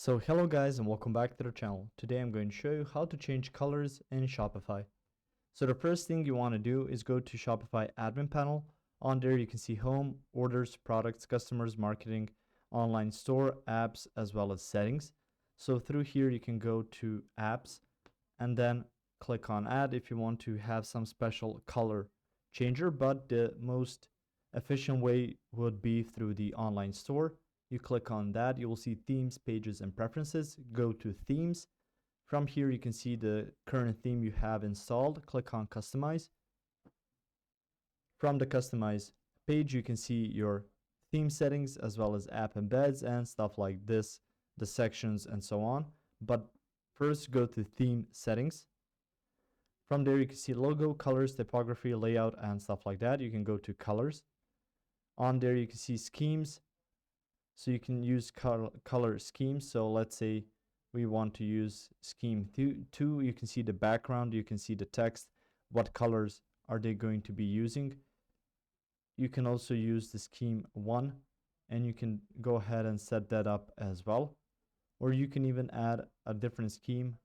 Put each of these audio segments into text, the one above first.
So hello guys and welcome back to the channel. Today I'm going to show you how to change colors in Shopify. So the first thing you want to do is go to Shopify admin panel. On there you can see home, orders, products, customers, marketing, online store, apps, as well as settings. So through here you can go to apps and then click on add if you want to have some special color changer, but the most efficient way would be through the online store. You click on that, you will see themes, pages, and preferences. Go to themes. From here, you can see the current theme you have installed. Click on customize. From the customize page, you can see your theme settings as well as app embeds and stuff like this, the sections and so on. But first, go to theme settings. From there, you can see logo, colors, typography, layout, and stuff like that. You can go to colors. On there, you can see schemes. So you can use color schemes. So let's say we want to use scheme 2. You can see the background, you can see the text, what colors are they going to be using. You can also use the scheme 1 and you can go ahead and set that up as well. Or you can even add a different scheme.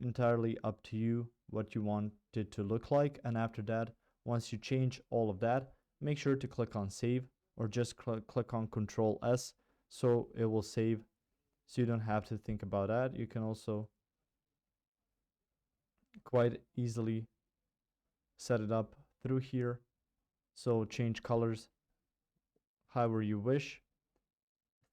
Entirely up to you what you want it to look like. And after that, once you change all of that, make sure to click on save, or just click on Control S so it will save, so you don't have to think about that. You can also quite easily set it up through here. So change colors however you wish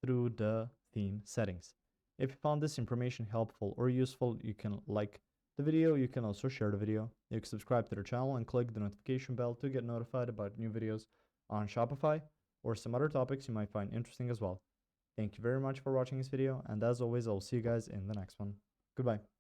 through the theme settings. If you found this information helpful or useful, you can like the video. You can also share the video. You can subscribe to the channel and click the notification bell to get notified about new videos on Shopify or some other topics you might find interesting as well. Thank you very much for watching this video, and as always, I'll see you guys in the next one. Goodbye.